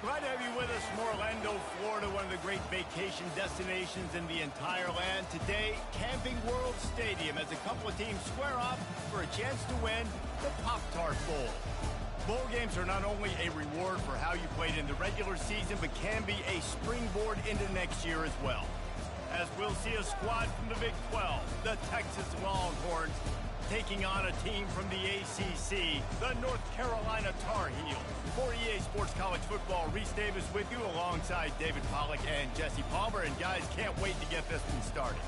Glad to have you with us from Orlando, Florida, one of the great vacation destinations in the entire land. Today, Camping World Stadium as a couple of teams square off for a chance to win the Pop-Tart Bowl. Bowl games are not only a reward for how you played in the regular season, but can be a springboard into next year as well. As we'll see a squad from the Big 12, the Texas Longhorns, taking on a team from the ACC, the North Carolina Tar Heels. For EA Sports College Football, Reese Davis with you alongside David Pollack and Jesse Palmer. And guys, can't wait to get this one started.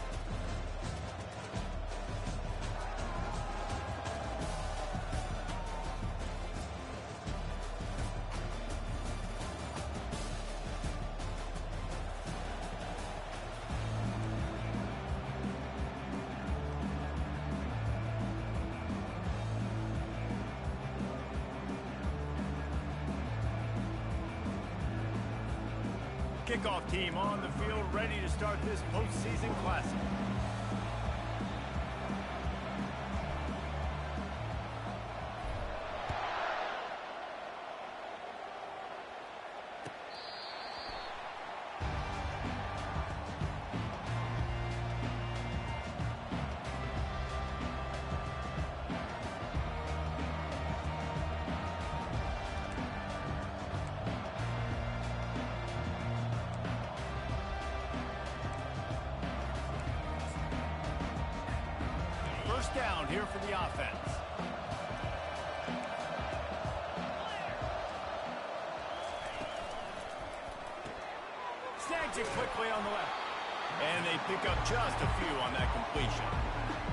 Kickoff team on the field, ready to start this postseason classic. Down here for the offense. Snags it quickly on the left. And they pick up just a few on that completion.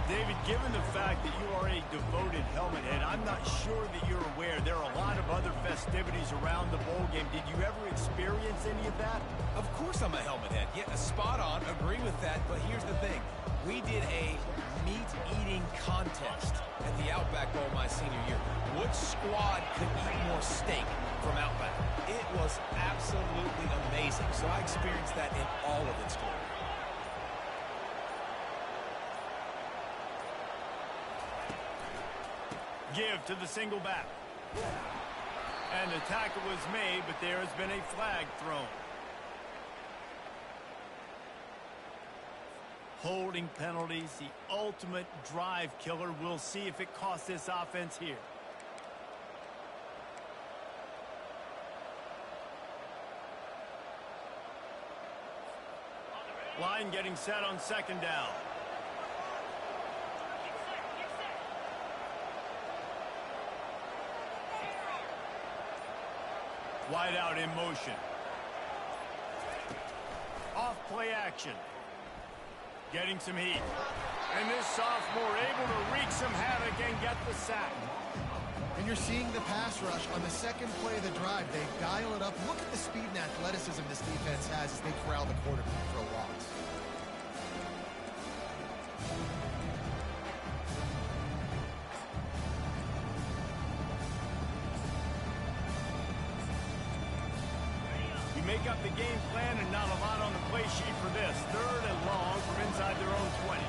David, given the fact that you are a devoted helmet head, I'm not sure that you're aware there are a lot of other festivities around the bowl game. Did you ever experience any of that? Of course I'm a helmet head. Yeah, spot on. Agree with that. But here's the thing. We did a meat-eating contest at the Outback Bowl my senior year. Which squad could eat more steak from Outback? It was absolutely amazing. So I experienced that in all of its glory. Give to the single back. And the tackle was made, but there has been a flag thrown. Holding penalties, the ultimate drive killer. We'll see if it costs this offense here. Line getting set on second down. Wide out in motion. Off play action. Getting some heat. And this sophomore able to wreak some havoc and get the sack. And you're seeing the pass rush on the second play of the drive. They dial it up. Look at the speed and athleticism this defense has as they corral the quarterback for a loss. Make up the game plan and not a lot on the play sheet for this. Third and long from inside their own 20.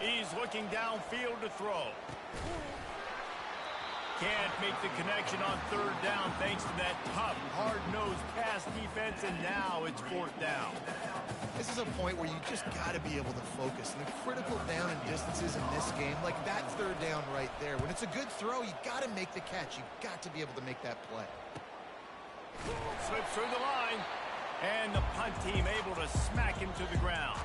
He's looking downfield to throw. Can't make the connection on third down thanks to that tough, hard-nosed pass defense, and now it's fourth down. This is a point where you just got to be able to focus. And the critical down and distances in this game, like that third down right there, when it's a good throw, you got to make the catch. You've got to be able to make that play. Slips through the line, and the punt team able to smack him to the ground.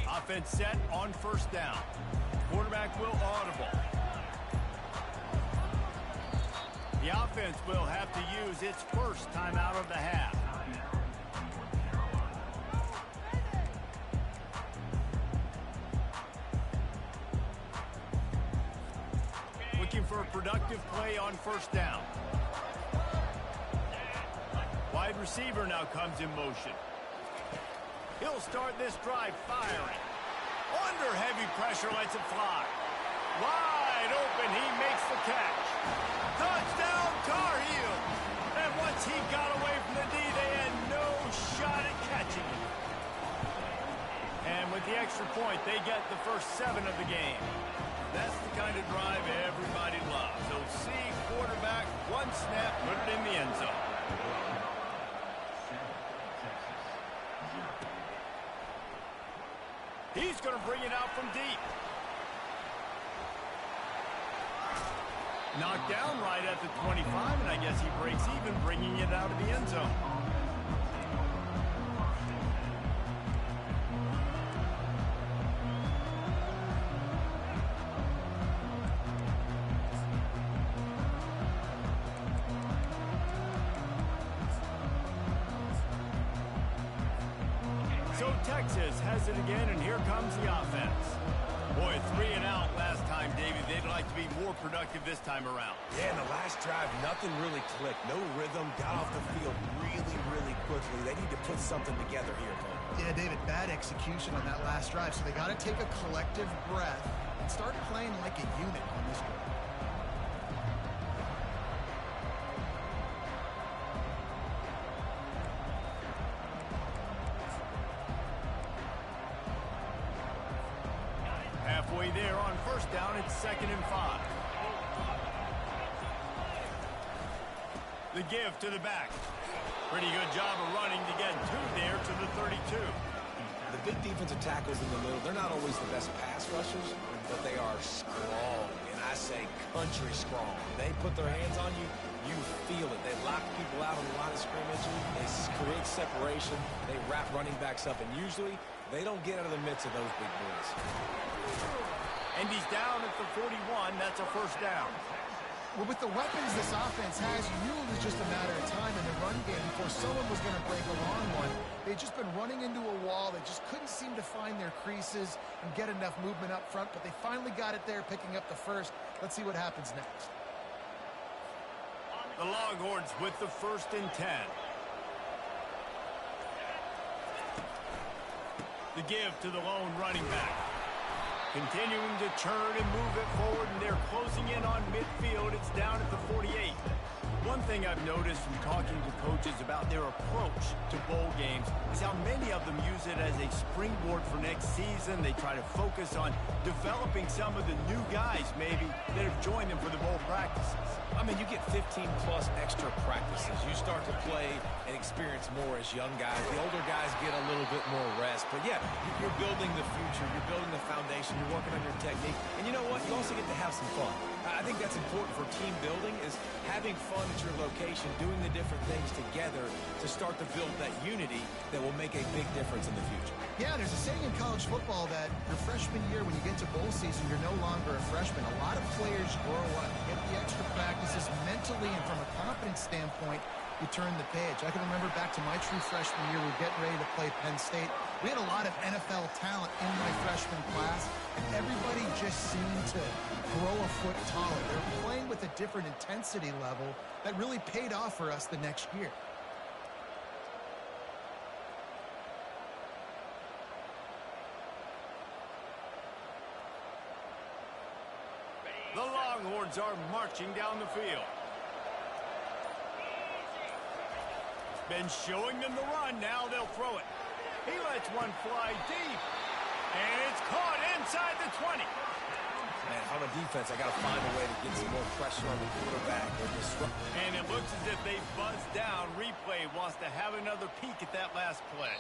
Offense set on first down. Quarterback will audible. The offense will have to use its first timeout of the half. Looking for a productive play on first down. Wide receiver now comes in motion. He'll start this drive firing. Under heavy pressure, lets it fly. Wide open, he makes the catch. Touchdown, Tar first 7 of the game. That's the kind of drive everybody loves. So see quarterback, one snap, put it in the end zone. He's going to bring it out from deep. Knocked down right at the 25, and I guess he breaks even, bringing it out of the end zone. So Texas has it again, and here comes the offense. Boy, 3 and out last time, Davey. They'd like to be more productive this time around. Yeah, in the last drive, nothing really clicked. No rhythm, got off the field really, really quickly. They need to put something together here, Cole. Yeah, David, bad execution on that last drive, so they got to take a collective breath and start playing like a unit on this drive. Halfway there on first down, it's 2nd and 5. The give to the back. Pretty good job of running to get 2 there to the 32. The big defensive tackles in the middle, they're not always the best pass rushers, but they are strong, and I say country strong. They put their hands on you, you feel it. They lock people out on the line of scrimmage. They create separation. They wrap running backs up, and usually they don't get out of the midst of those big boys. And he's down at the 41. That's a first down. Well, with the weapons this offense has, you knew it was just a matter of time in the run game before someone was going to break a long one. They'd just been running into a wall. They just couldn't seem to find their creases and get enough movement up front, but they finally got it there, picking up the first. Let's see what happens next. The Longhorns with the 1st and 10. The give to the lone running back. Continuing to turn and move it forward, and they're closing in on midfield. It's down at the 48. One thing I've noticed from talking to coaches about their approach to bowl games is how many of them use it as a springboard for next season. They try to focus on developing some of the new guys, maybe, that have joined them for the bowl practices. I mean, you get 15-plus extra practices. You start to play and experience more as young guys. The older guys get a little bit more rest. But, yeah, you're building the future. You're building the foundation. You're working on your technique. And you know what? You also get to have some fun. I think that's important for team building, is having fun at your location, doing the different things together to start to build that unity that will make a big difference in the future. Yeah, there's a saying in college football that your freshman year, when you get to bowl season, you're no longer a freshman. A lot of players grow up, get the extra practices mentally, and from a confidence standpoint, you turn the page. I can remember back to my true freshman year, we were getting ready to play Penn State. We had a lot of NFL talent in my freshman class, and everybody just seemed to grow a foot taller. They're playing with a different intensity level that really paid off for us the next year. The Longhorns are marching down the field. Been showing them the run. Now they'll throw it. He lets one fly deep. And it's caught inside the 20. Man, on a defense, I got to find a way to get some more pressure on the quarterback. And it looks as if they buzzed down. Replay wants to have another peek at that last play.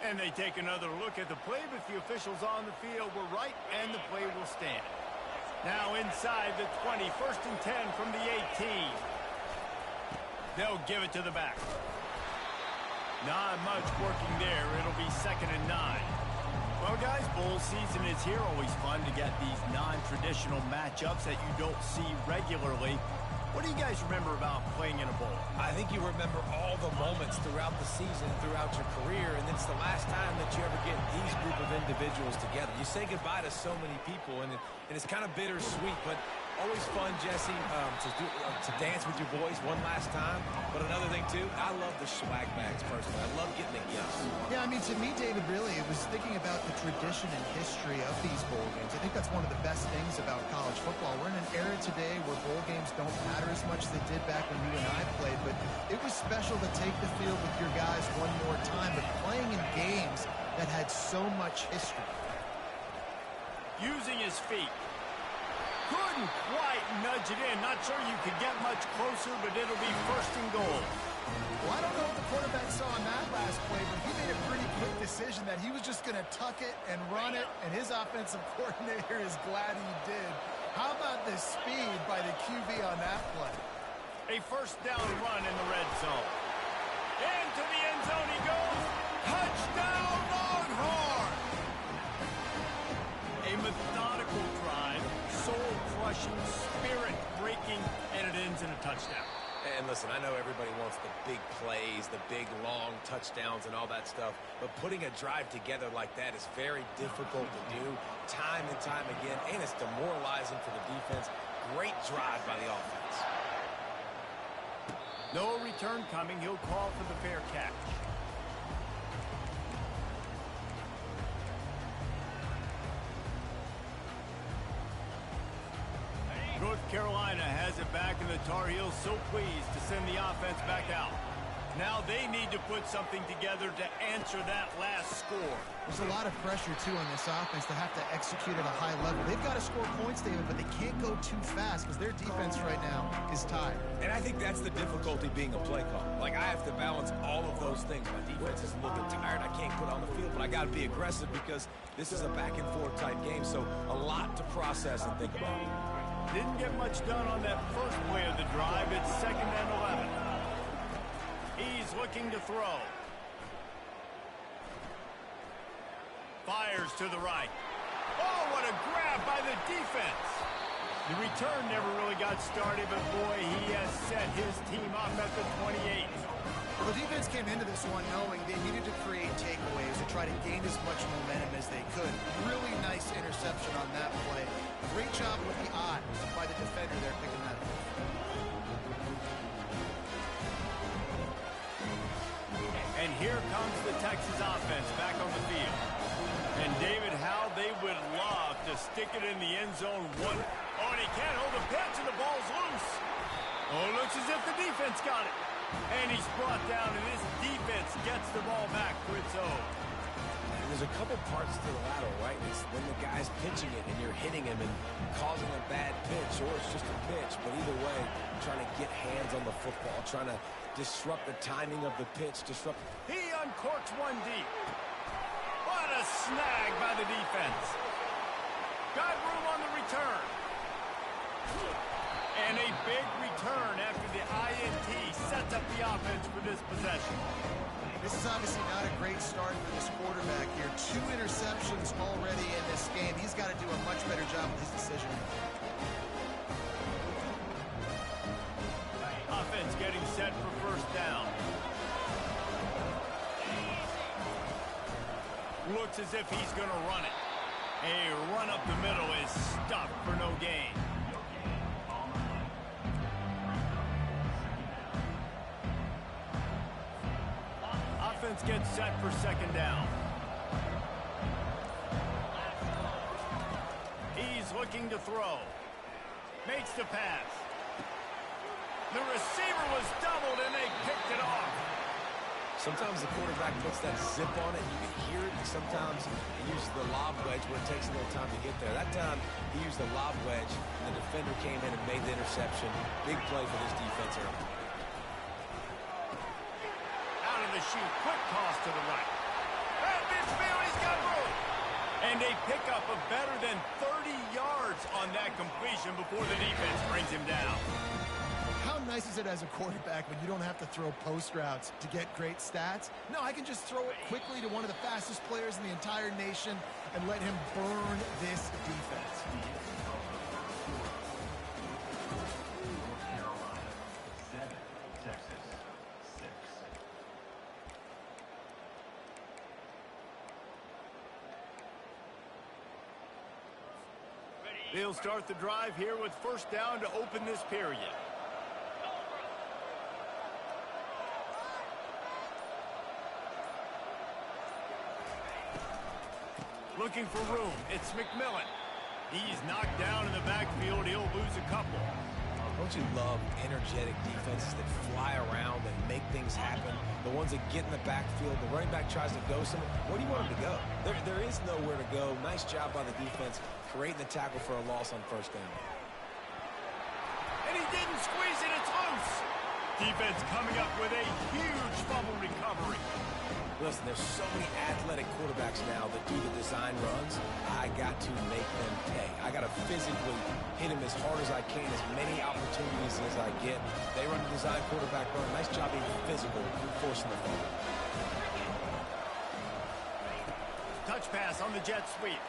And they take another look at the play, but the officials on the field were right, and the play will stand. Now inside the 20, 1st and 10 from the 18. They'll give it to the back. Not much working there. It'll be 2nd and 9. Well, guys, bowl season is here. Always fun to get these non-traditional matchups that you don't see regularly. What do you guys remember about playing in a bowl? I think you remember all the moments throughout the season, throughout your career, and it's the last time that you ever get these group of individuals together. You say goodbye to so many people, and it's kind of bittersweet, but always fun, Jesse, to dance with your boys one last time. But another thing, too, I love the swag bags, personally. I love getting the gifts. Yeah, I mean, to me, David, really, it was thinking about the tradition and history of these bowl games. I think that's one of the best things about college football. We're in an era today where bowl games don't matter as much as they did back when you and I played, but it was special to take the field with your guys one more time. But playing in games that had so much history. Using his feet. Couldn't quite nudge it in. Not sure you could get much closer, but it'll be first and goal. Well, I don't know what the quarterback saw on that last play, but he made a pretty quick decision that he was just going to tuck it and run it, and his offensive coordinator is glad he did. How about the speed by the QB on that play? A first down run in the red zone. Into the end zone he goes. Touchdown, Longhorn! A methodical drive, soul-crushing, spirit-breaking, and it ends in a touchdown. And listen, I know everybody wants the big plays, the big, long touchdowns and all that stuff, but putting a drive together like that is very difficult to do time and time again, and it's demoralizing for the defense. Great drive by the offense. No return coming. He'll call for the fair catch. North Carolina has it back, and the Tar Heels so pleased to send the offense back out. Now they need to put something together to answer that last score. There's a lot of pressure, too, on this offense to have to execute at a high level. They've got to score points, David, but they can't go too fast because their defense right now is tired. And I think that's the difficulty being a play call. Like, I have to balance all of those things. My defense is a little bit tired. I can't put on the field, but I got to be aggressive because this is a back-and-forth type game, so a lot to process and think about. Didn't get much done on that first play of the drive. It's 2nd and 11. He's looking to throw. Fires to the right. Oh, what a grab by the defense. The return never really got started, but boy, he has set his team up at the 28. Well, the defense came into this one knowing they needed to create takeaways to try to gain as much momentum as they could. Really nice interception on that play. Great job with the eyes by the defender there picking that up. And here comes the Texas offense back on the field. And David, how they would love to stick it in the end zone. Oh, and he can't hold the pitch, and the ball's loose. Oh, it looks as if the defense got it. And he's brought down, and this defense gets the ball back for its own. And there's a couple parts to the lateral, right? It's when the guy's pitching it and you're hitting him and causing a bad pitch, or it's just a pitch. But either way, trying to get hands on the football, trying to disrupt the timing of the pitch, He uncorks one deep. What a snag by the defense. Got room on the return. And a big return after the INT sets up the offense for this possession. This is obviously not a great start for this quarterback here. 2 interceptions already in this game. He's got to do a much better job with his decision. Offense getting set for first down. Looks as if he's going to run it. A run up the middle is stuffed for no gain. Offense gets set for 2nd down. He's looking to throw. Makes the pass. The receiver was doubled, and they picked it off. Sometimes the quarterback puts that zip on it, and you can hear it. And sometimes he uses the lob wedge where it takes a little time to get there. That time, he used the lob wedge, and the defender came in and made the interception. Big play for this defense early. Out of the chute, quick toss to the right. And midfield, he's got room. And a pickup of better than 30 yards on that completion before the defense brings him down. How nice is it as a quarterback when you don't have to throw post routes to get great stats? No, I can just throw it quickly to one of the fastest players in the entire nation and let him burn this defense. They'll start the drive here with first down to open this period. Looking for room. It's McMillan. He's knocked down in the backfield. He'll lose a couple. Don't you love energetic defenses that fly around and make things happen? The ones that get in the backfield, the running back tries to go somewhere. Where do you want him to go? There is nowhere to go. Nice job by the defense creating the tackle for a loss on first down. And he didn't squeeze it. It's loose. Defense coming up with a huge fumble recovery. Listen, there's so many athletic quarterbacks now that do the design runs. I got to make them pay. I got to physically hit them as hard as I can, as many opportunities as I get. They run the design quarterback run. Nice job being physical, forcing the fumble. Touch pass on the jet sweep.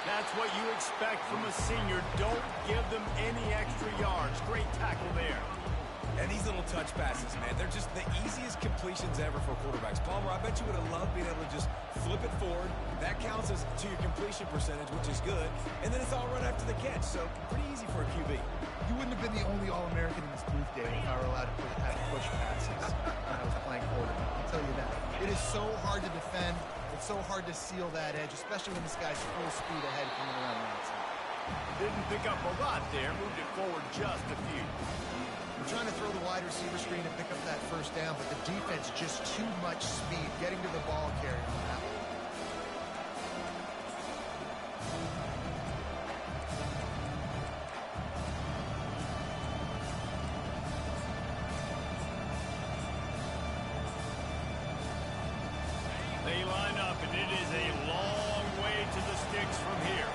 That's what you expect from a senior. Don't give them any extra yards. Great tackle there. And these little touch passes, man, they're just the easiest completions ever for quarterbacks. Palmer, I bet you would have loved being able to just flip it forward. That counts as to your completion percentage, which is good. And then it's all run after the catch, so pretty easy for a QB. You wouldn't have been the only All-American in this booth, Dave, if I were allowed to have push passes when I was playing quarterback. I'll tell you that. It is so hard to defend. It's so hard to seal that edge, especially when this guy's full speed ahead coming around the outside. Didn't pick up a lot there. Moved it forward just a few. We're trying to throw the wide receiver screen and pick up that first down, but the defense just too much speed getting to the ball carrier on that one. They line up, and it is a long way to the sticks from here.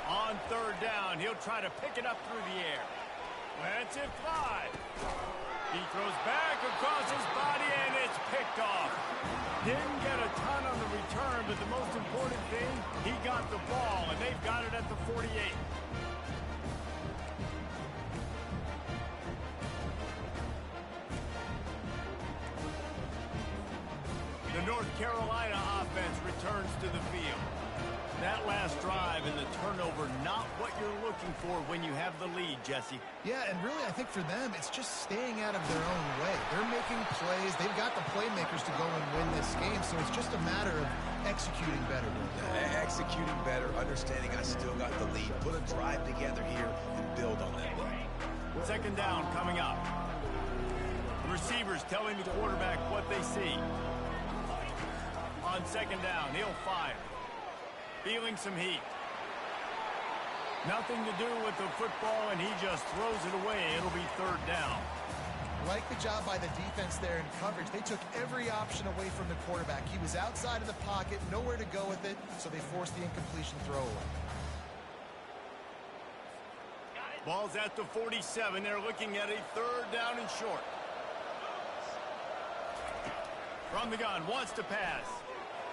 On third down, he'll try to pick it up through the air. Plants it 5. He throws back across his body, and it's picked off. Didn't get a ton on the return, but the most important thing, he got the ball, and they've got it at the 48. The North Carolina offense returns to the field. That last drive and the turnover, not what you're looking for when you have the lead, Jesse. Yeah, and really, I think for them, it's just staying out of their own way. They're making plays. They've got the playmakers to go and win this game, so it's just a matter of executing better. Executing better, understanding I still got the lead. Put a drive together here and build on that lead. Second down coming up. The receivers telling the quarterback what they see. On second down, he'll fire. Feeling some heat. Nothing to do with the football, and he just throws it away. It'll be third down. Like the job by the defense there in coverage. They took every option away from the quarterback. He was outside of the pocket, nowhere to go with it, so they forced the incompletion throwaway. Ball's at the 47. They're looking at a third down and short. From the gun, wants to pass.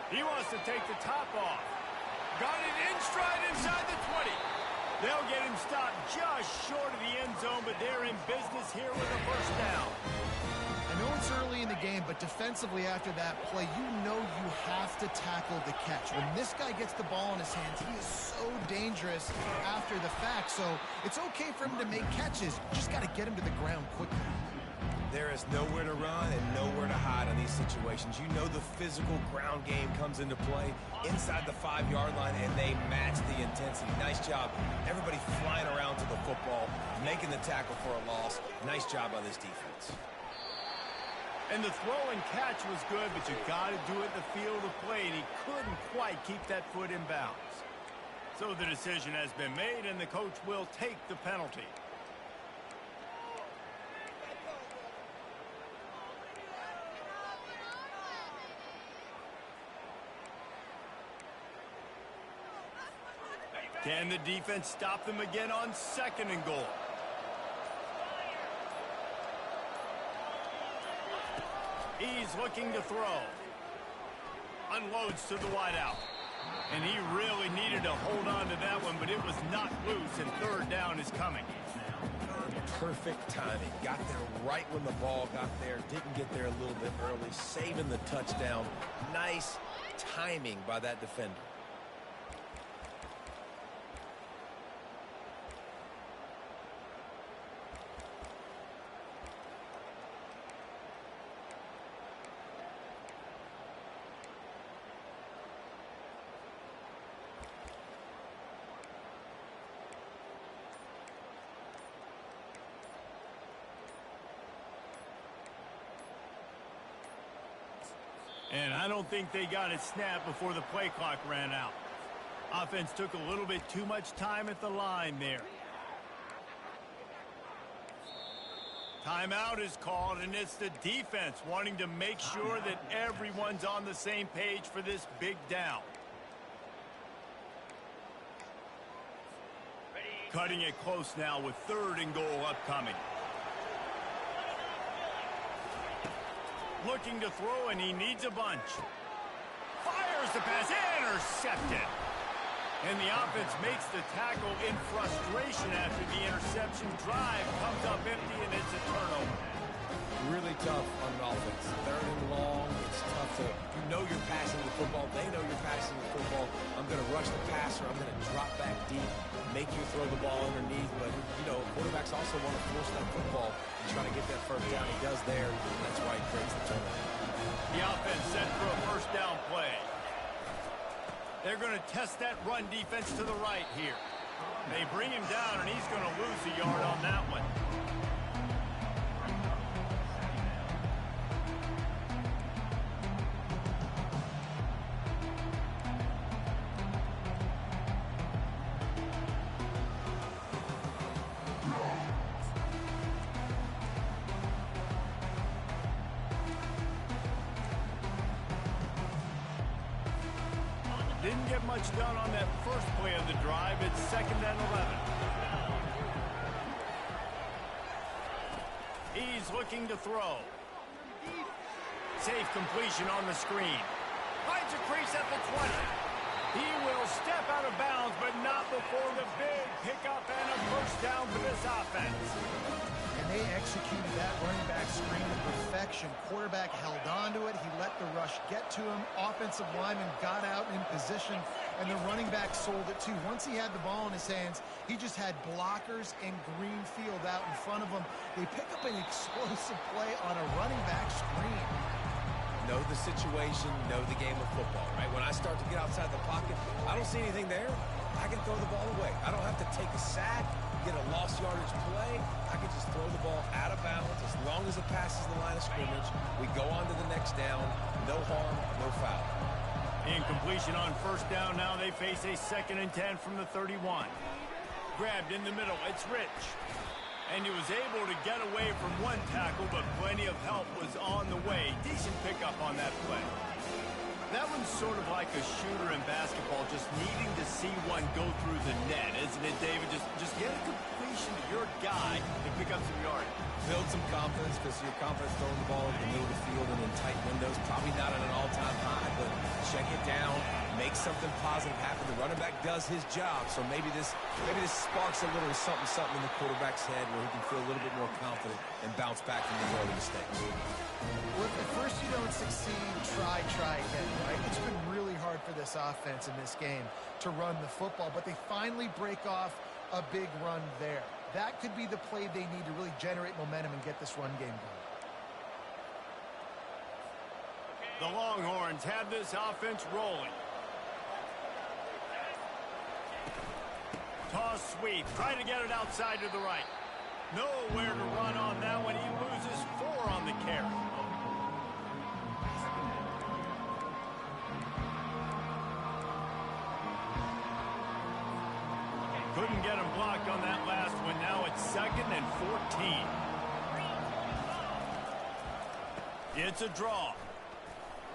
He wants to take the top off. Got it in stride inside the 20. They'll get him stopped just short of the end zone, but they're in business here with a first down. I know it's early in the game, but defensively after that play, you know you have to tackle the catch. When this guy gets the ball in his hands, he is so dangerous after the fact. So it's okay for him to make catches. You just got to get him to the ground quickly. There is nowhere to run and nowhere to hide in these situations. You know the physical ground game comes into play inside the 5-yard line, and they match the intensity. Nice job. Everybody flying around to the football, making the tackle for a loss. Nice job by this defense. And the throw and catch was good, but you got to do it in the field of play, and he couldn't quite keep that foot in bounds. So the decision has been made, and the coach will take the penalty. Can the defense stop them again on second and goal? He's looking to throw. Unloads to the wideout. And he really needed to hold on to that one, but it was knocked loose, and third down is coming. Perfect timing. Got there right when the ball got there. Didn't get there a little bit early. Saving the touchdown. Nice timing by that defender. And I don't think they got it snapped before the play clock ran out. Offense took a little bit too much time at the line there. Timeout is called, and it's the defense wanting to make sure that everyone's on the same page for this big down. Cutting it close now with 3rd and goal upcoming. Looking to throw, and he needs a bunch. Fires the pass, intercepted. And the offense makes the tackle in frustration after the interception. Drive comes up empty, and it's a turnover. Really tough on an offense. 3rd and long, it's tough to, you know you're passing the football, they know you're passing the football. I'm going to rush the passer, I'm going to drop back deep, make you throw the ball underneath, but, you know, quarterbacks also want to force that football and try to get that first down. He does there, and that's why he creates the turnover. The offense set for a first down play. They're going to test that run defense to the right here. They bring him down, and he's going to lose a yard on that one. Didn't get much done on that first play of the drive. It's 2nd and 11. He's looking to throw. Safe completion on the screen. Finds a crease at the 20. He will step out of bounds, but not before the big pickup and a first down for this offense. And they executed that running back screen to perfection. Quarterback held on to it. He let the rush get to him. Offensive lineman got out in position, and the running back sold it too. Once he had the ball in his hands, he just had blockers and green field out in front of him. They pick up an explosive play on a running back screen. Know the situation, know the game of football, right? When I start to get outside the pocket, I don't see anything there. I can throw the ball away. I don't have to take a sack, get a lost yardage play. I can just throw the ball out of bounds as long as it passes the line of scrimmage. We go on to the next down. No harm, no foul. Incompletion on first down. Now they face a 2nd and 10 from the 31. Grabbed in the middle. It's Rich. And he was able to get away from one tackle, but plenty of help was on the way. Decent pickup on that play. That one's sort of like a shooter in basketball, just needing to see one go through the net, isn't it, David? Just get a completion to your guy and pick up some yardage. Build some confidence, because your confidence throwing the ball over the middle of the field and in tight windows, probably not at an all-time high, but check it down, make something positive happen. The running back does his job, so maybe this sparks a little something in the quarterback's head where he can feel a little bit more confident and bounce back from these early mistakes. Well, if at first you don't succeed, try again, right? It's been really hard for this offense in this game to run the football, but they finally break off a big run there. That could be the play they need to really generate momentum and get this run game going. The Longhorns have this offense rolling. Toss sweep, trying to get it outside to the right. Nowhere to run on that one. He loses 4 on the carry. Couldn't get him blocked on that last one. Now it's 2nd and 14. It's a draw.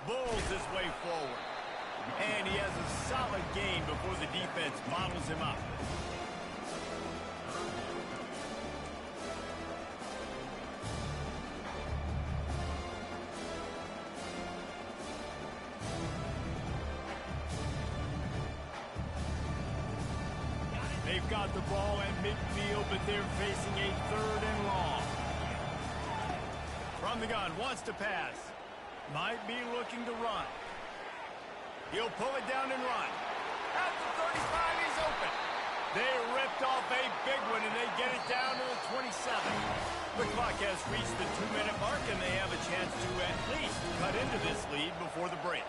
Bulls his way forward. And he has a solid gain before the defense bottles him up. They've got the ball at midfield, but they're facing a 3rd and long. From the gun, wants to pass. Might be looking to run. He'll pull it down and run. At the 35, he's open. They ripped off a big one, and they get it down to the 27. The clock has reached the 2-minute mark, and they have a chance to at least cut into this lead before the break.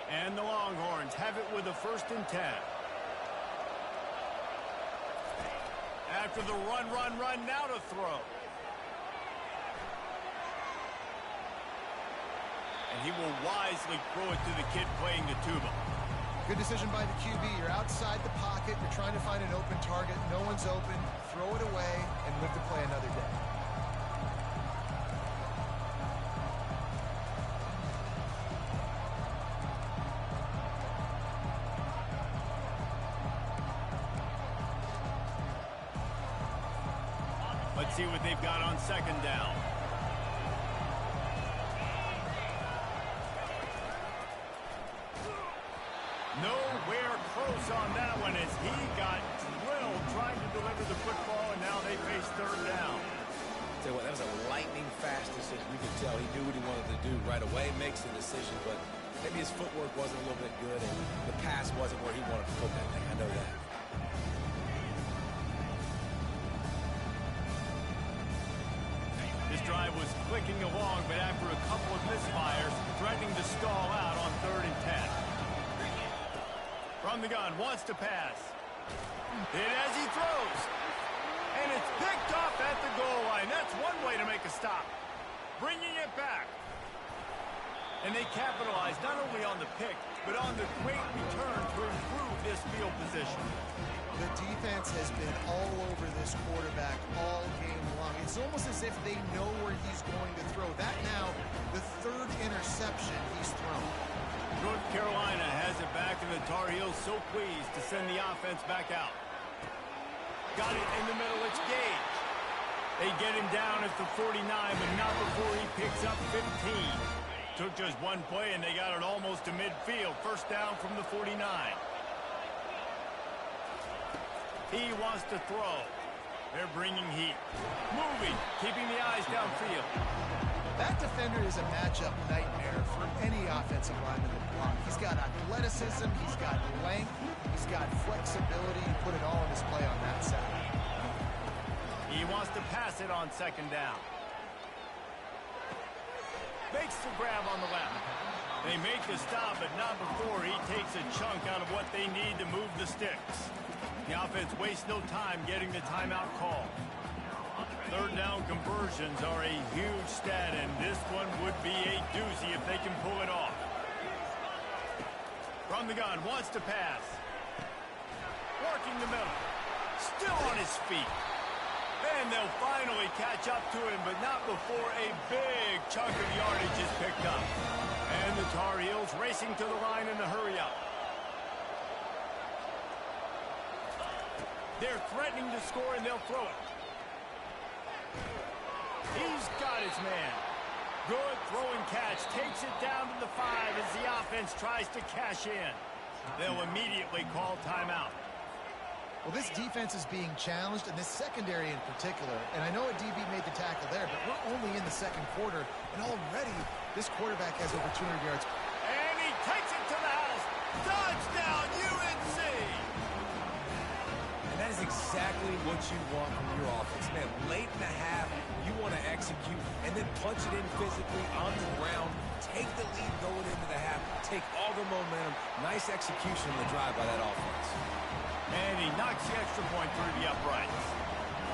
And the Longhorns have it with a 1st and 10. after the run, now to throw. And he will wisely throw it to the kid playing the tuba. Good decision by the QB. You're outside the pocket. You're trying to find an open target. No one's open. Throw it away and live to play another day. Let's see what they've got on second down. Nowhere close on that one as he got drilled trying to deliver the football, and now they face third down. Tell you what, that was a lightning-fast decision. You could tell he knew what he wanted to do right away, makes the decision, but maybe his footwork wasn't a little bit good, and the pass wasn't where he wanted to put that thing. I know that. This drive was clicking along, but after a couple of misfires, threatening to stall out on 3rd and 10. From the gun, wants to pass. Hit as he throws. And it's picked off at the goal line. That's one way to make a stop. Bringing it back. And they capitalize not only on the pick, but on the great return to improve this field position. The defense has been all over this quarterback all game long. It's almost as if they know where he's going to throw. That now, the 3rd interception he's thrown. North Carolina has it back, and the Tar Heels so pleased to send the offense back out. Got it in the middle, it's Gage. They get him down at the 49, but not before he picks up 15. Took just one play, and they got it almost to midfield. First down from the 49. He wants to throw. They're bringing heat. Moving, keeping the eyes downfield. That defender is a matchup nightmare for any offensive lineman to block. He's got athleticism, he's got length, he's got flexibility. He put it all in his play on that side. He wants to pass it on second down. Makes the grab on the left. They make the stop, but not before he takes a chunk out of what they need to move the sticks. The offense wastes no time getting the timeout call. 3rd down conversions are a huge stat, and this one would be a doozy if they can pull it off. From the gun, wants to pass. Working the middle. Still on his feet. And they'll finally catch up to him, but not before a big chunk of yardage is picked up. And the Tar Heels racing to the line in a hurry-up. They're threatening to score, and they'll throw it. He's got his man. Good throwing catch. Takes it down to the 5 as the offense tries to cash in. They'll immediately call timeout. Well, this defense is being challenged, and this secondary in particular. And I know a DB made the tackle there, but we're only in the 2nd quarter, and already this quarterback has over 200 yards. And he takes it to the house. Touchdown, UNC! And that is exactly what you want from your offense. Man, late in the half, you want to execute and then punch it in physically on the ground. Take the lead going into the half. Take all the momentum. Nice execution in the drive by that offense. And he knocks the extra point through the uprights.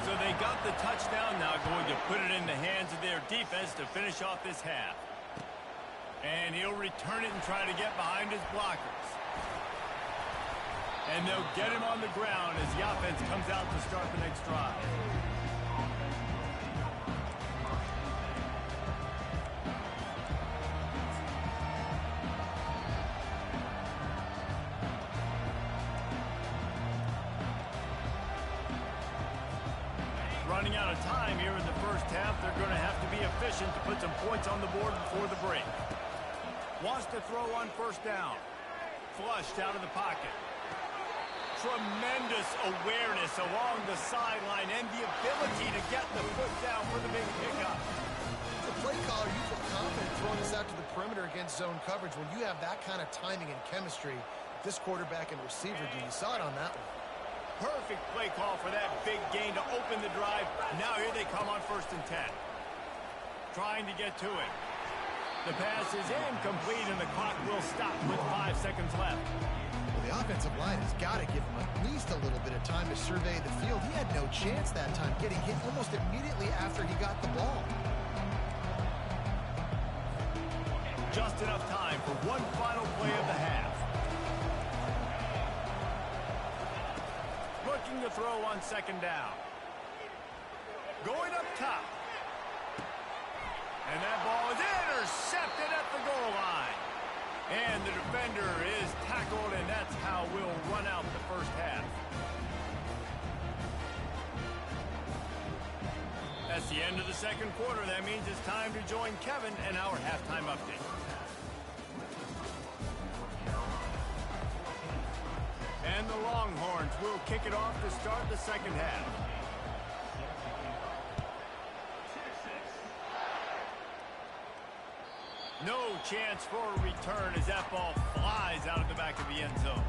So they got the touchdown, now going to put it in the hands of their defense to finish off this half. And he'll return it and try to get behind his blockers. And they'll get him on the ground as the offense comes out to start the next drive. Running out of time here in the first half. They're going to have to be efficient to put some points on the board before the break. Wants to throw on first down. Flushed out of the pocket. Tremendous awareness along the sideline and the ability to get the foot down for the big pickup. As a play caller, you feel confident throwing this out to the perimeter against zone coverage. When you have that kind of timing and chemistry, this quarterback and receiver do. You saw it on that one. Perfect play call for that big gain to open the drive. Now here they come on 1st and 10. Trying to get to it. The pass is incomplete, and the clock will stop with 5 seconds left. Well, the offensive line has got to give him at least a little bit of time to survey the field. He had no chance that time, getting hit almost immediately after he got the ball. Just enough time for one final play of the half. Looking to throw on second down. Going up top. And that ball is intercepted at the goal line. And the defender is tackled, and that's how we'll run out the first half. That's the end of the second quarter. That means it's time to join Kevin and our halftime update. And the Longhorns will kick it off to start the second half. No chance for a return as that ball flies out of the back of the end zone.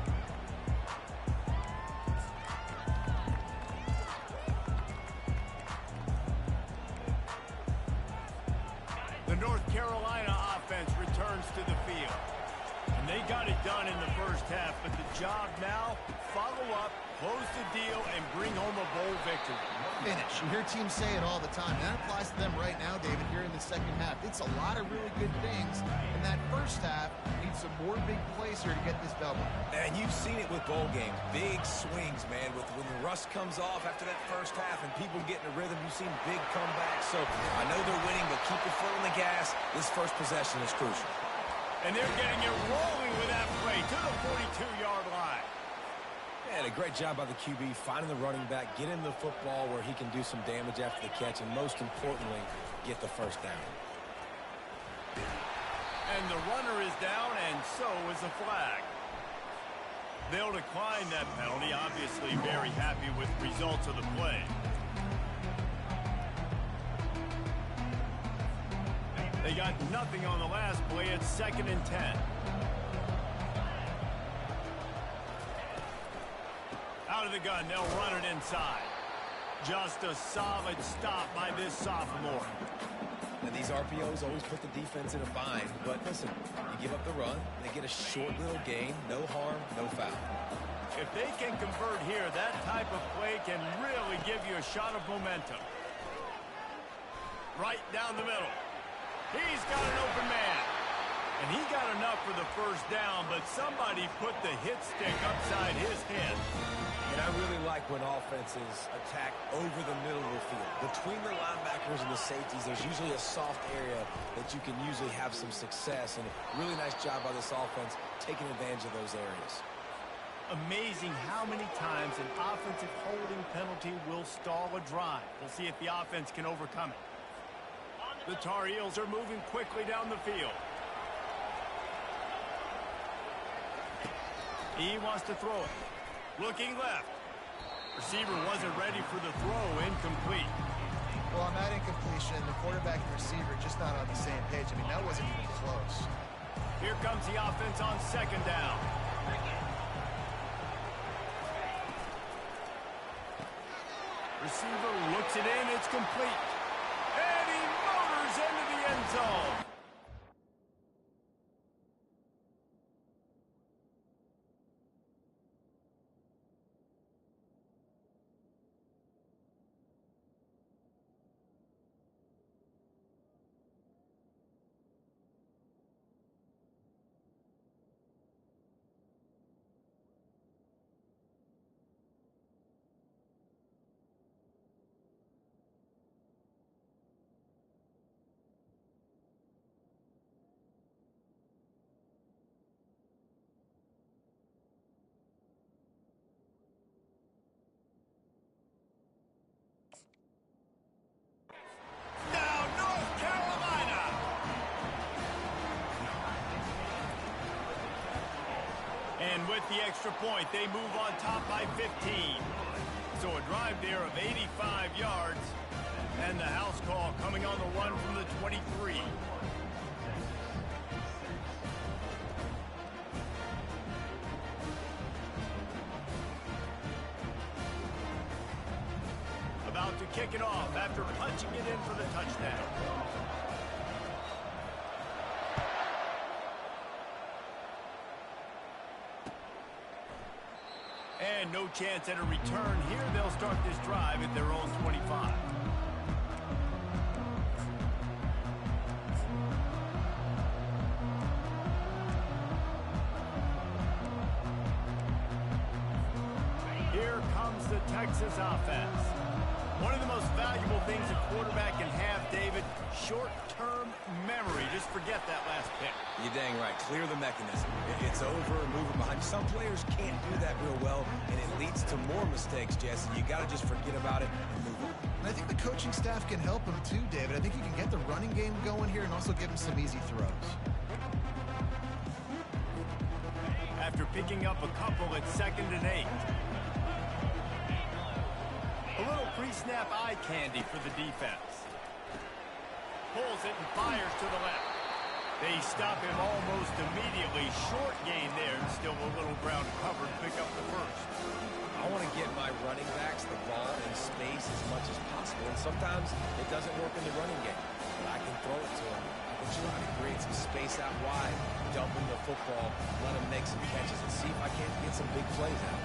The North Carolina offense returns to the field. And they got it done in the first half, but the job now, follow up, close the deal, and bring home a bowl victory. Finish. You hear teams say it all the time. And that applies to them right now, David, here in the second half. It's a lot of really good things. And that first half needs some more big plays here to get this double. And you've seen it with bowl games. Big swings, man. When the rust comes off after that first half and people get in a rhythm, you've seen big comebacks. So I know they're winning, but keep your foot on the gas. This first possession is crucial. And they're getting it rolling with that play to the 42-yard line. And a great job by the QB finding the running back, getting the football where he can do some damage after the catch, and most importantly, get the first down. And the runner is down, and so is the flag. They'll decline that penalty, obviously very happy with the results of the play. They got nothing on the last play. It's 2nd and 10. Out of the gun, they'll run it inside. Just a solid stop by this sophomore. And these RPOs always put the defense in a bind. But listen, you give up the run, they get a short little gain, no harm, no foul. If they can convert here, that type of play can really give you a shot of momentum. Right down the middle. He's got an open man. And he got enough for the first down, but somebody put the hit stick upside his head. And I really like when offenses attack over the middle of the field. Between the linebackers and the safeties, there's usually a soft area that you can usually have some success. And a really nice job by this offense taking advantage of those areas. Amazing how many times an offensive holding penalty will stall a drive. We'll see if the offense can overcome it. The Tar Heels are moving quickly down the field. He wants to throw it. Looking left. Receiver wasn't ready for the throw. Incomplete. Well, on that incompletion, the quarterback and receiver just not on the same page. I mean, that wasn't even close. Here comes the offense on second down. Receiver looks it in. It's complete. And he motors into the end zone. And with the extra point, they move on top by 15. So a drive there of 85 yards. And the house call coming on the run from the 23. About to kick it off after punching it in for the touchdown. And no chance at a return here. They'll start this drive at their own 25. Here comes the Texas offense. One of the most valuable things a quarterback can have, David, short-term memory. Just forget that last pick. You're dang right. Clear the mechanism. It's over, moving behind. Some players can't do that real well, and it leads to more mistakes, Jesse. You got to just forget about it and move on. And I think the coaching staff can help him too, David. I think he can get the running game going here and also give him some easy throws. After picking up a couple at 2nd and 8. A little pre-snap eye candy for the defense. Pulls it and fires to the left. They stop him almost immediately. Short gain there, and still a little ground covered. Pick up the first. I want to get my running backs the ball in space as much as possible, and sometimes it doesn't work in the running game. But I can throw it to them. I can try to create some space out wide, dump him the football, let him make some catches, and see if I can't get some big plays out.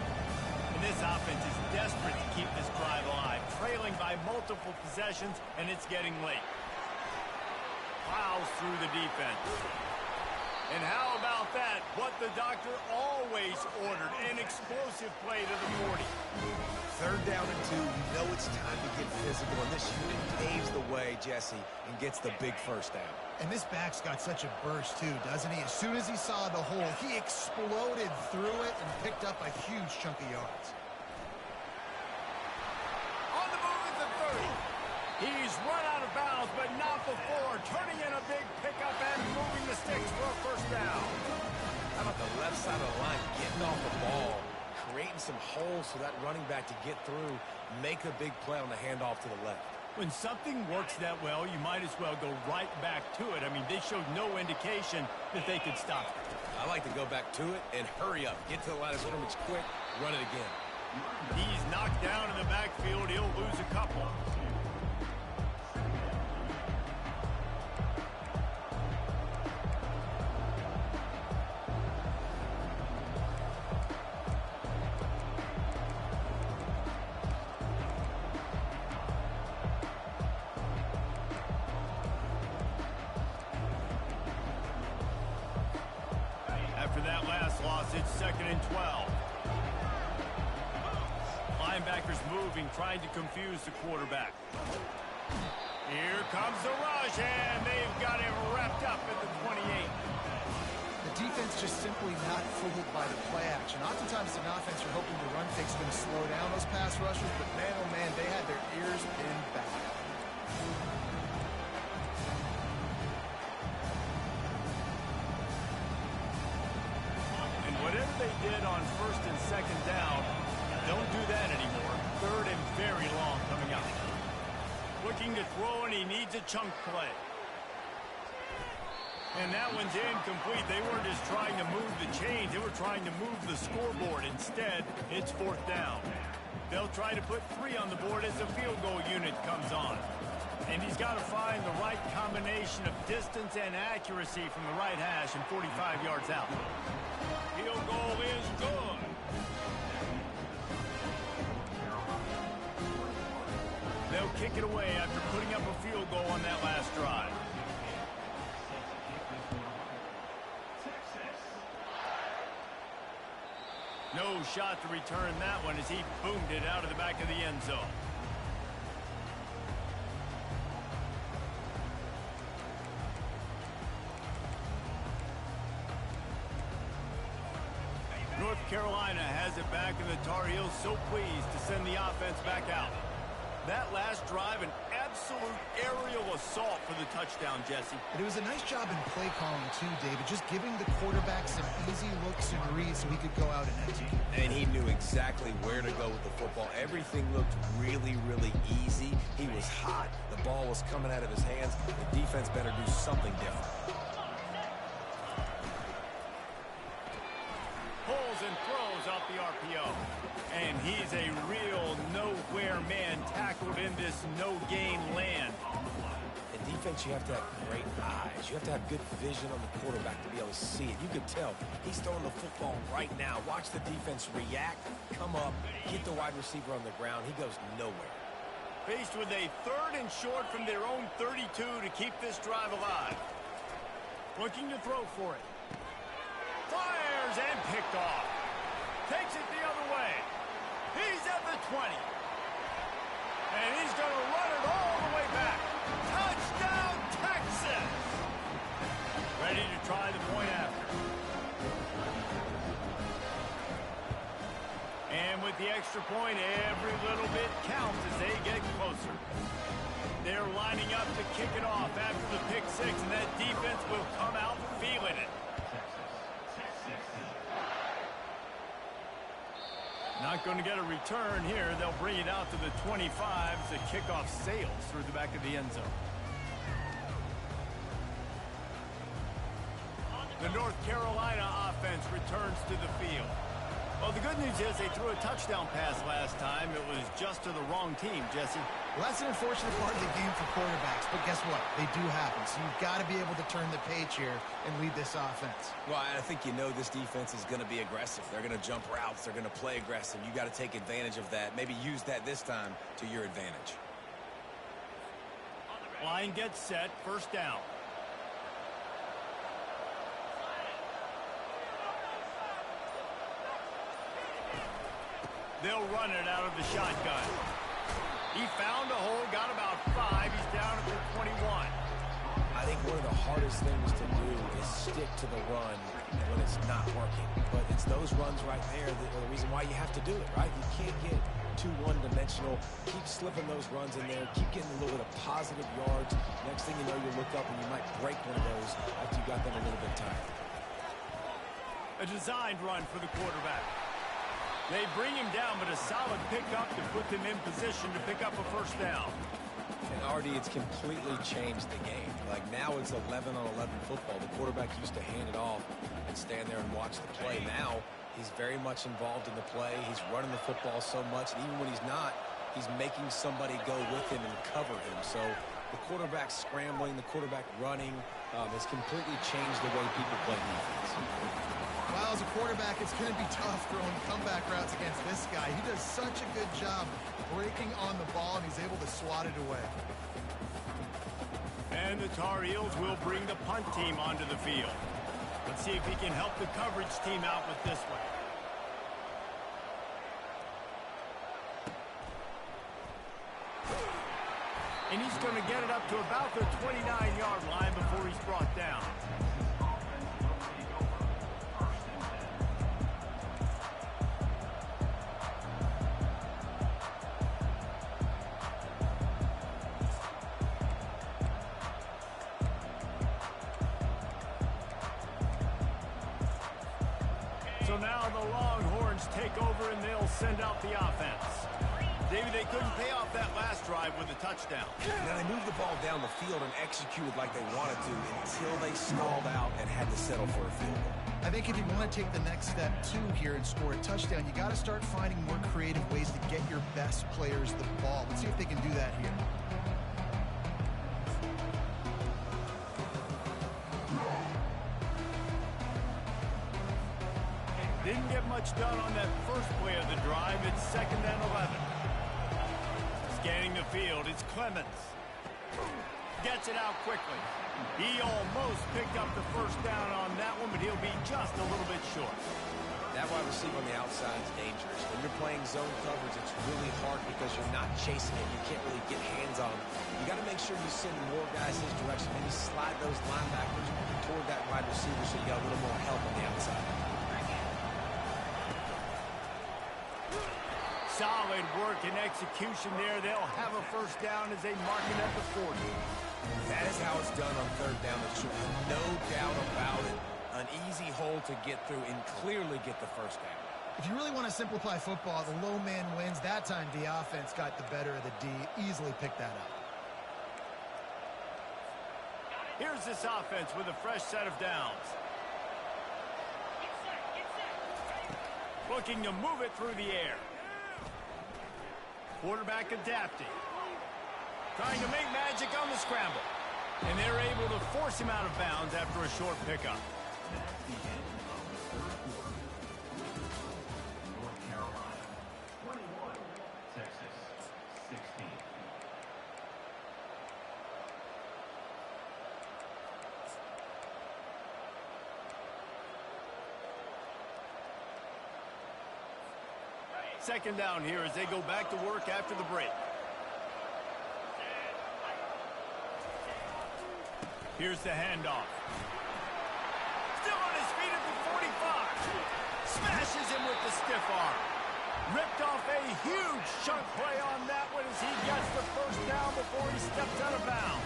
And this offense is desperate to keep this drive alive, trailing by multiple possessions, and it's getting late. Plows through the defense. And how about that? What the doctor always ordered, an explosive play to the 40. 3rd down and 2. You know it's time to get physical, and this unit paves the way, Jesse, and gets the big first down. And this back's got such a burst too, doesn't he? As soon as he saw the hole, he exploded through it and picked up a huge chunk of yards. On the move at the 30. He's run out of bounds, but not before. Turning in a big pickup and moving the sticks for a first down. How about the left side of the line, getting off the ball, creating some holes for that running back to get through, make a big play on the handoff to the left. When something works that well, you might as well go right back to it. I mean, they showed no indication that they could stop it. I like to go back to it and hurry up. Get to the line of scrimmage quick, run it again. He's knocked down in the backfield. He'll lose a couple. After that last loss, it's 2nd and 12. Linebackers moving, trying to confuse the quarterback. Here comes the rush, and they've got him wrapped up at the 28. The defense just simply not fooled by the play action. Oftentimes, an offense you're hoping the run fake's going to slow down those pass rushers, but man, oh man, they had their ears pinned back. And whatever they did on 1st and 2nd down, don't do that anymore. 3rd and very long coming up. Looking to throw, and he needs a chunk play. And that one's incomplete. They weren't just trying to move the chains. They were trying to move the scoreboard. Instead, it's 4th down. They'll try to put 3 on the board as the field goal unit comes on. And he's got to find the right combination of distance and accuracy from the right hash and 45 yards out. Field goal is good. They'll kick it away after putting up a field goal on that last drive. No shot to return that one as he boomed it out of the back of the end zone. North Carolina has it back, and the Tar Heels so pleased to send the offense back out. That last drive, an absolute aerial assault for the touchdown, Jesse. But it was a nice job in play calling, too, David. Just giving the quarterback some easy looks and reads so he could go out and execute. And he knew exactly where to go with the football. Everything looked really, really easy. He was hot. The ball was coming out of his hands. The defense better do something different. Pulls and throws off the RPO. And he's a real nowhere man tackled in this no-gain land. And defense, you have to have great eyes. You have to have good vision on the quarterback to be able to see it. You could tell he's throwing the football right now. Watch the defense react, come up, get the wide receiver on the ground. He goes nowhere. Faced with a 3rd and short from their own 32 to keep this drive alive. Looking to throw for it. Fires and picked off. Takes it the other way. He's at the 20. And he's going to run it all the way back. Touchdown, Texas! Ready to try the point after. And with the extra point, every little bit counts as they get closer. They're lining up to kick it off after the pick 6, and that defense will come out feeling it. Not going to get a return here. They'll bring it out to the 25 as the kickoff sails through the back of the end zone. The North Carolina offense returns to the field. Well, the good news is they threw a touchdown pass last time. It was just to the wrong team, Jesse. Well, that's an unfortunate part of the game for quarterbacks, but guess what? They do happen, so you've got to be able to turn the page here and lead this offense. Well, I think you know this defense is going to be aggressive. They're going to jump routes. They're going to play aggressive. You got to take advantage of that. Maybe use that this time to your advantage. Line gets set. First down. They'll run it out of the shotgun. He found a hole, got about 5. He's down at the 21. I think one of the hardest things to do is stick to the run when it's not working. But it's those runs right there that are the reason why you have to do it, right? You can't get too one-dimensional. Keep slipping those runs in there. Keep getting a little bit of positive yards. Next thing you know, you look up and you might break one of those after you got them a little bit tired. A designed run for the quarterback. They bring him down, but a solid pickup to put them in position to pick up a first down. And Artie, it's completely changed the game. Like now it's 11-on-11 football. The quarterback used to hand it off and stand there and watch the play. Now he's very much involved in the play. He's running the football so much, and even when he's not, he's making somebody go with him and cover him. So the quarterback scrambling, the quarterback running has completely changed the way people play defense. Well, as a quarterback, it's going to be tough throwing comeback routes against this guy. He does such a good job breaking on the ball, and he's able to swat it away. And the Tar Heels will bring the punt team onto the field. Let's see if he can help the coverage team out with this one. And he's going to get it up to about the 29-yard line before he's brought down. So now the Longhorns take over and they'll send out the offense. David, they couldn't pay off that last drive with a touchdown. Now they moved the ball down the field and executed like they wanted to until they stalled out and had to settle for a field goal. I think if you want to take the next step, too, here and score a touchdown, you got to start finding more creative ways to get your best players the ball. Let's see if they can do that here. Didn't get much done on that first play of the drive. It's 2nd and 11. Scanning the field, it's Clemens. Gets it out quickly. He almost picked up the first down on that one, but he'll be just a little bit short. That wide receiver on the outside is dangerous. When you're playing zone coverage, it's really hard because you're not chasing it. You can't really get hands on him. You got to make sure you send more guys his direction. Maybe slide those linebackers toward that wide receiver so you got a little more help on the outside. Solid work and execution there. They'll have a first down as they mark it at the 40. That is how it's done on 3rd down. There's no doubt about it. An easy hole to get through and clearly get the first down. If you really want to simplify football, the low man wins. That time the offense got the better of the D. Easily picked that up. Here's this offense with a fresh set of downs. Looking to move it through the air. Quarterback adapting. Trying to make magic on the scramble. And they're able to force him out of bounds after a short pickup. Second down here as they go back to work after the break. Here's the handoff. Still on his feet at the 45. Smashes him with the stiff arm. Ripped off a huge chunk play on that one as he gets the first down before he steps out of bounds.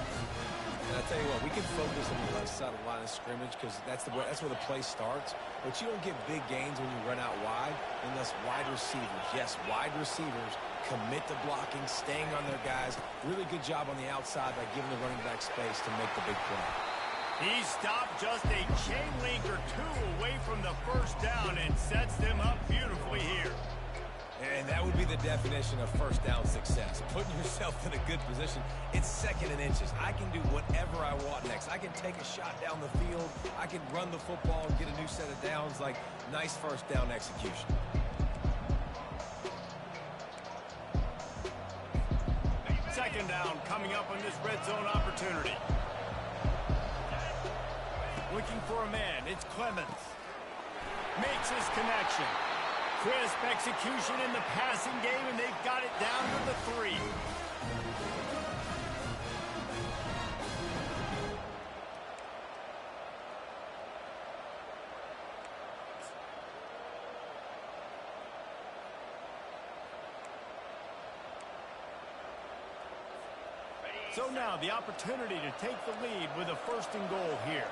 And I tell you what, we can focus on the left side of the line of scrimmage because that's where the play starts. But you don't get big gains when you run out wide unless wide receivers, yes, wide receivers, commit to blocking, staying on their guys. Really good job on the outside by giving the running back space to make the big play. He stopped just a chain link or two away from the first down and sets them up beautifully here. And that would be the definition of first down success. Putting yourself in a good position. It's second and inches. I can do whatever I want next. I can take a shot down the field. I can run the football and get a new set of downs. Like, nice first down execution. Second down coming up on this red zone opportunity. Looking for a man. It's Clemens. Makes his connection. Crisp execution in the passing game, and they've got it down to the 3. So now the opportunity to take the lead with a first and goal here.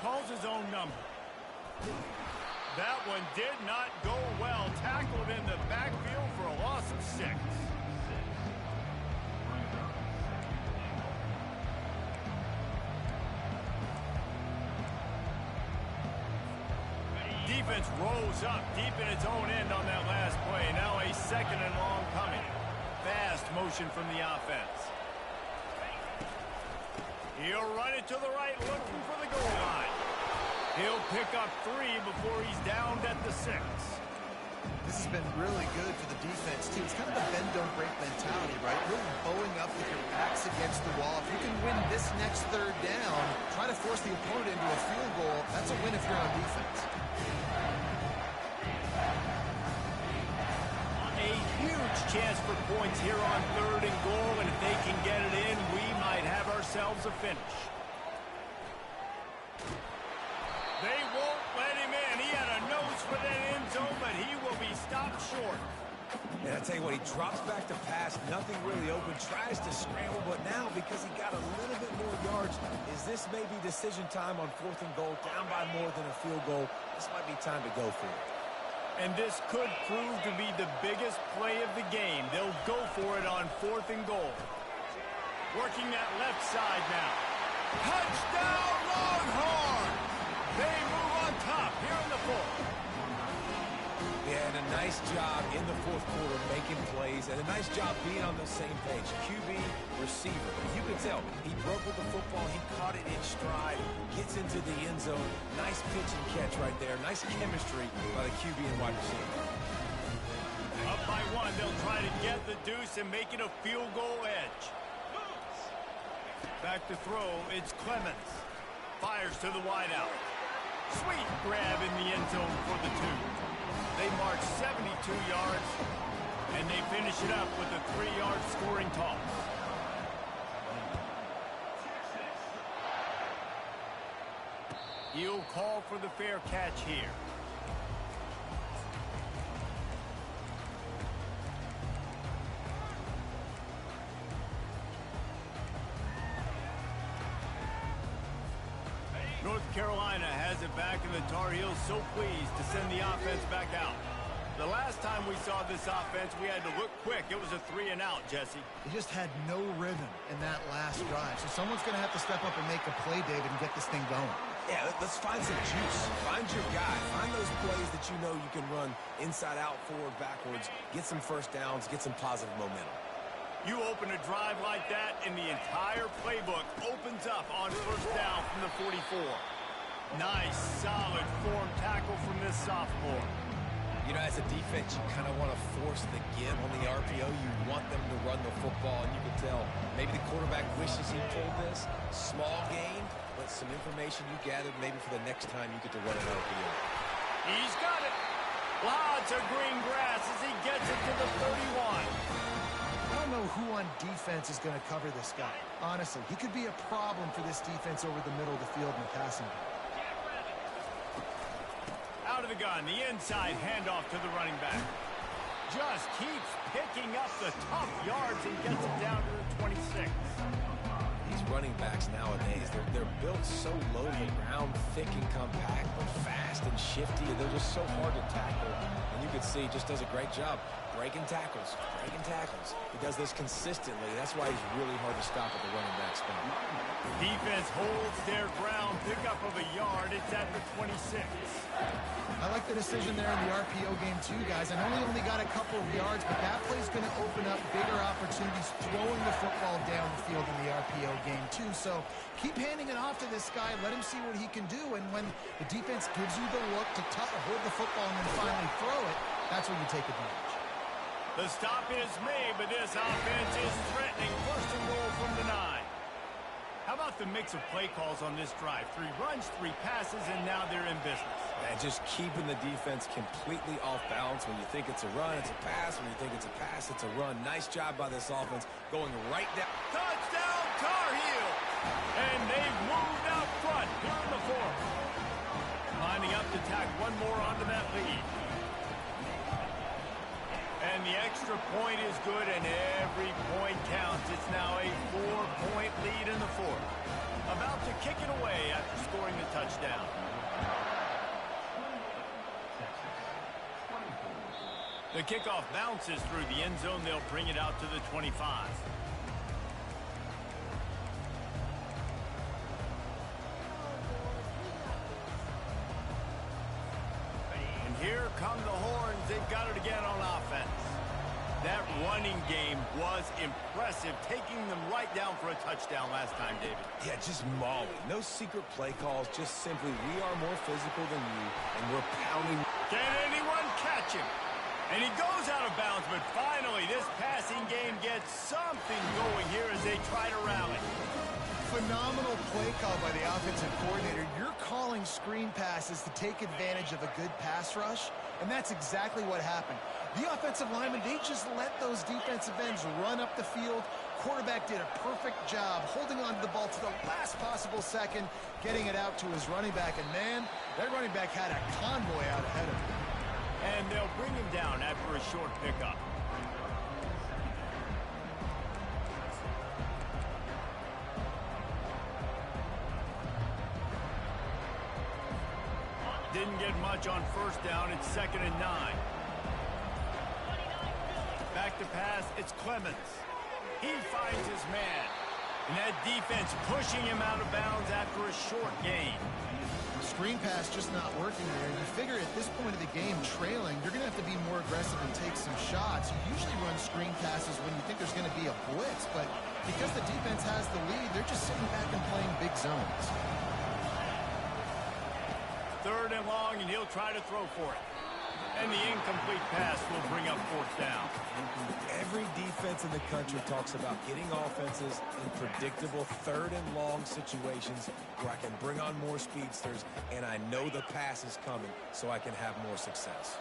Calls his own number. That one did not go well. Tackled in the backfield for a loss of 6. Defense rolls up deep in its own end on that last play. Now a second and long coming. Fast motion from the offense. He'll run it to the right, looking for the goal line. He'll pick up 3 before he's downed at the 6. This has been really good for the defense, too. It's kind of the bend-don't-break mentality, right? Really bowing up with your backs against the wall. If you can win this next third down, try to force the opponent into a field goal. That's a win if you're on defense. A huge chance for points here on third and goal, and if they can get it in, we might have ourselves a finish. They won't let him in. He had a nose for that end zone, but he will be stopped short. And I tell you what, he drops back to pass, nothing really open, tries to scramble, but now because he got a little bit more yards, is this maybe decision time on fourth and goal, down by more than a field goal? This might be time to go for it. And this could prove to be the biggest play of the game. They'll go for it on fourth and goal. Working that left side now. Touchdown, Longhorns! They move on top here in the fourth. Yeah, and a nice job in the fourth quarter making plays, and a nice job being on the same page. QB, receiver. You can tell he broke with the football. He caught it in stride, gets into the end zone. Nice pitch and catch right there. Nice chemistry by the QB and wide receiver. Up by 1, they'll try to get the deuce and make it a field goal edge. Back to throw, it's Clemens. Fires to the wideout. Sweet grab in the end zone for the 2. They march 72 yards, and they finish it up with a 3-yard scoring toss. He'll call for the fair catch here. North Carolina has it back, and the Tar Heels so pleased to send the offense back out. The last time we saw this offense, we had to look quick. It was a 3-and-out, Jesse. They just had no rhythm in that last drive. So someone's going to have to step up and make a play, David, and get this thing going. Yeah, let's find some juice. Find your guy. Find those plays that you know you can run inside out, forward, backwards. Get some first downs. Get some positive momentum. You open a drive like that, and the entire playbook opens up on first down from the 44. Nice, solid form tackle from this sophomore. You know, as a defense, you kind of want to force the give on the RPO. You want them to run the football, and you can tell maybe the quarterback wishes he pulled this. Small gain, but some information you gathered maybe for the next time you get to run an RPO. He's got it. Lots of green grass as he gets it to the 31. I don't know who on defense is going to cover this guy. Honestly, he could be a problem for this defense over the middle of the field in the passing game. Out of the gun, the inside handoff to the running back. Just keeps picking up the tough yards and gets it down to the 26. These running backs nowadays, they're built so low to the ground, thick and compact, but fast and shifty. They're just so hard to tackle. And you can see he just does a great job breaking tackles, breaking tackles. He does this consistently. That's why he's really hard to stop at the running back spot. Defense holds their ground, pickup of a yard. It's at the 26. I like the decision there in the RPO game too, guys. I know he only got a couple of yards, but that play's going to open up bigger opportunities throwing the football down the field in the RPO game too. So keep handing it off to this guy. Let him see what he can do. And when the defense gives you the look to hold the football and then finally throw it, that's when you take advantage. The stop is made, but this offense is threatening. First and goal from the 9. How about the mix of play calls on this drive? 3 runs, 3 passes, and now they're in business. And just keeping the defense completely off balance. When you think it's a run, it's a pass. When you think it's a pass, it's a run. Nice job by this offense going right down. Touchdown, Tar Heel! And they've moved out front here in the 4th. Lining up to tack one more onto that lead. And the extra point is good, and every point counts. It's now a 4-point lead in the 4th. About to kick it away after scoring the touchdown. The kickoff bounces through the end zone. They'll bring it out to the 25. And here come the horns. They've got it again on offense. That running game was impressive, taking them right down for a touchdown last time, David. Yeah, just mauling. No secret play calls, just simply we are more physical than you, and we're pounding. Can anyone catch him? And he goes out of bounds, but finally this passing game gets something going here as they try to rally. Phenomenal play call by the offensive coordinator. You're calling screen passes to take advantage of a good pass rush, and that's exactly what happened. The offensive linemen, they just let those defensive ends run up the field. Quarterback did a perfect job holding on to the ball to the last possible second, getting it out to his running back. And, man, that running back had a convoy out ahead of him. And they'll bring him down after a short pickup. Didn't get much on first down. It's 2nd and 9. Back to pass, it's Clemens. He finds his man. And that defense pushing him out of bounds after a short gain. Screen pass just not working there. You figure at this point of the game, trailing, you're going to have to be more aggressive and take some shots. You usually run screen passes when you think there's going to be a blitz, but because the defense has the lead, they're just sitting back and playing big zones. 3rd and long, and he'll try to throw for it. And the incomplete pass will bring up 4th down. Every defense in the country talks about getting offenses in predictable 3rd and long situations where I can bring on more speedsters and I know the pass is coming so I can have more success.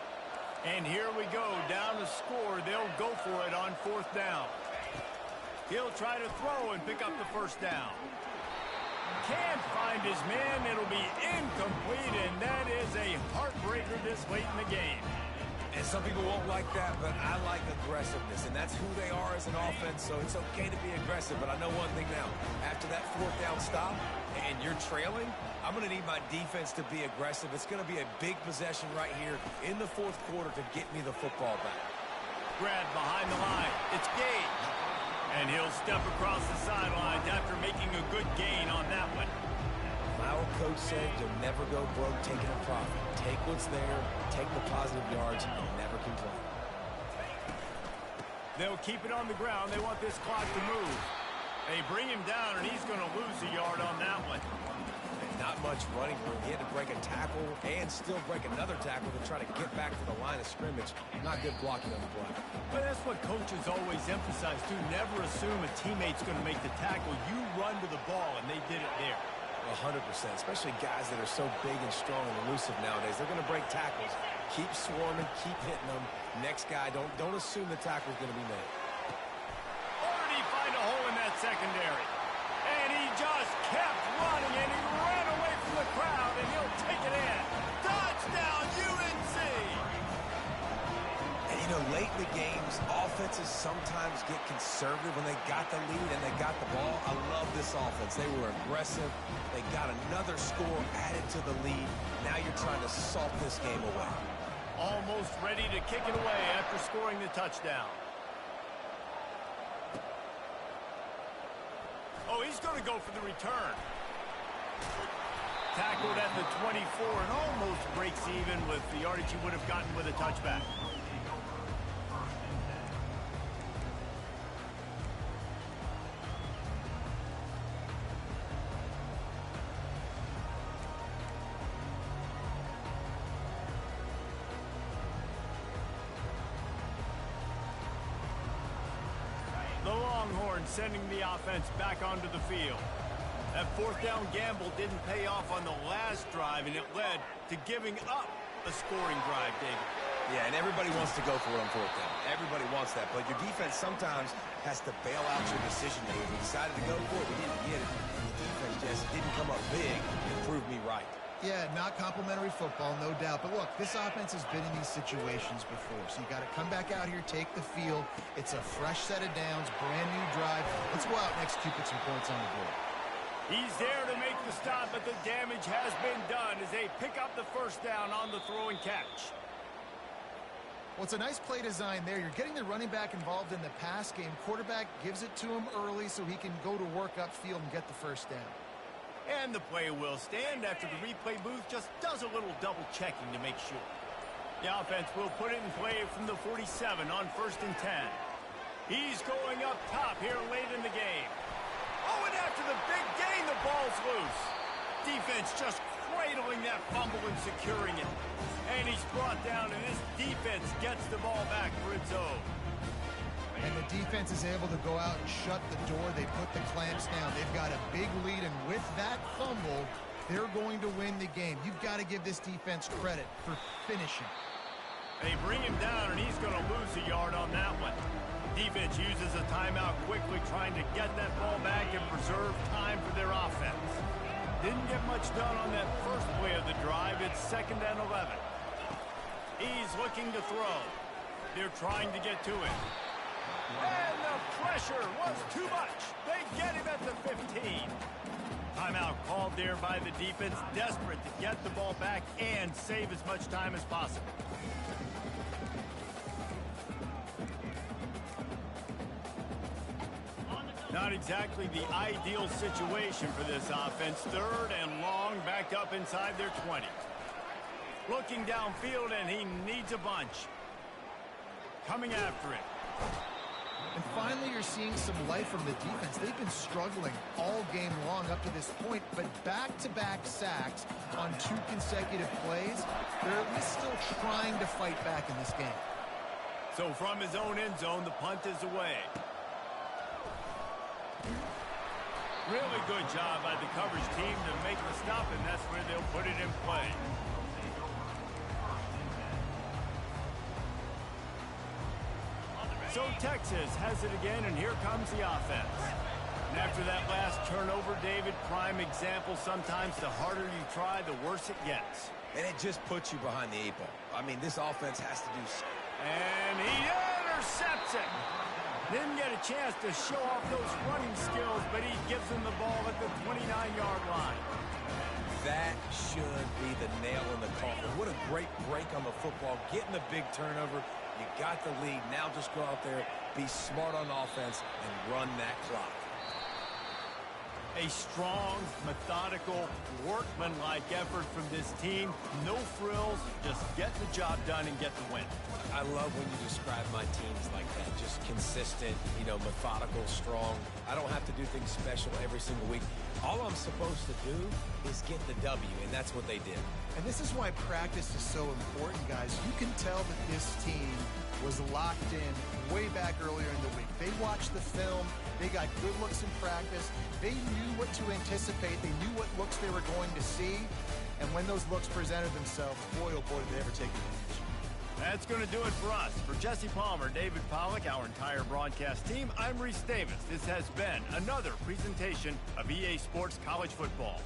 And here we go, down to score. They'll go for it on 4th down. He'll try to throw and pick up the 1st down. Can't find his man. It'll be incomplete, and that is a heartbreaker this late in the game. And some people won't like that, but I like aggressiveness, and that's who they are as an offense, so it's okay to be aggressive. But I know one thing now. After that 4th down stop and you're trailing, I'm going to need my defense to be aggressive. It's going to be a big possession right here in the 4th quarter to get me the football back. Grab behind the line. It's Gage. And he'll step across the sidelines after making a good gain on that one. My old coach said you'll never go broke taking a profit. Take what's there, take the positive yards, and never complain. They'll keep it on the ground. They want this clock to move. They bring him down, and he's going to lose a yard on that one. Not much running room. He had to break a tackle and still break another tackle to try to get back to the line of scrimmage. Not good blocking on the play. But that's what coaches always emphasize, too. Never assume a teammate's going to make the tackle. You run to the ball, and they did it there. 100%, especially guys that are so big and strong and elusive nowadays. They're going to break tackles. Keep swarming, keep hitting them. Next guy, don't assume the tackle's going to be made. Or did he find a hole in that secondary? And he just kept running, and he ran away from the crowd, and he'll take it in. Touchdown, UNC! And, you know, late in the games, offenses sometimes get conservative when they got the lead and they got the ball. I love this offense. They were aggressive. They got another score added to the lead. Now you're trying to salt this game away. Almost ready to kick it away after scoring the touchdown. Oh, he's going to go for the return. Tackled at the 24 and almost breaks even with the yardage he would have gotten with a touchback. The Longhorns sending the offense back onto the field. That fourth down gamble didn't pay off on the last drive, and it led to giving up a scoring drive, David. Yeah, and everybody wants to go for it on fourth down. Everybody wants that, but your defense sometimes has to bail out your decision making. We decided to go for it, we didn't get it. The defense just didn't come up big and prove me right. Yeah, not complimentary football, no doubt. But look, this offense has been in these situations before. So you got to come back out here, take the field. It's a fresh set of downs, brand new drive. Let's go out and execute, put some points on the board. He's there to make the stop, but the damage has been done as they pick up the first down on the throw and catch. Well, it's a nice play design there. You're getting the running back involved in the pass game. Quarterback gives it to him early so he can go to work upfield and get the first down. And the play will stand after the replay booth just does a little double checking to make sure. The offense will put it in play from the 47 on 1st and 10. He's going up top here late in the game. Oh, and after the big gain, the ball's loose. Defense just cradling that fumble and securing it. And he's brought down, and this defense gets the ball back for its own. And the defense is able to go out and shut the door. They put the clamps down. They've got a big lead, and with that fumble, they're going to win the game. You've got to give this defense credit for finishing. They bring him down, and he's going to lose a yard on that one. Defense uses a timeout quickly, trying to get that ball back and preserve time for their offense. Didn't get much done on that first play of the drive. It's 2nd and 11. He's looking to throw. They're trying to get to him. And the pressure was too much. They get him at the 15. Timeout called there by the defense, desperate to get the ball back and save as much time as possible. Not exactly the ideal situation for this offense. 3rd and long, back up inside their 20. Looking downfield, and he needs a bunch. Coming after it. And finally, you're seeing some life from the defense. They've been struggling all game long up to this point, but back-to-back sacks on 2 consecutive plays, they're at least still trying to fight back in this game. So from his own end zone, the punt is away. Really good job by the coverage team to make the stop, and that's where they'll put it in play. So Texas has it again, and here comes the offense. And after that last turnover, David, prime example, sometimes the harder you try, the worse it gets. And it just puts you behind the 8 ball. I mean, this offense has to do... And he intercepts it. Didn't get a chance to show off those running skills, but he gives them the ball at the 29-yard line. That should be the nail in the coffin. What a great break on the football. Getting the big turnover. You got the lead. Now just go out there, be smart on offense, and run that clock. A strong, methodical, workmanlike effort from this team. No frills, just get the job done and get the win. I love when you describe my teams like that. Just consistent, methodical, strong. I don't have to do things special every single week. All I'm supposed to do is get the W, and that's what they did. And this is why practice is so important, guys. You can tell that this team was locked in way back earlier in the week. They watched the film. They got good looks in practice. They knew what to anticipate. They knew what looks they were going to see. And when those looks presented themselves, boy, oh boy, did they ever take advantage. That's going to do it for us. For Jesse Palmer, David Pollack, our entire broadcast team, I'm Reese Davis. This has been another presentation of EA Sports College Football.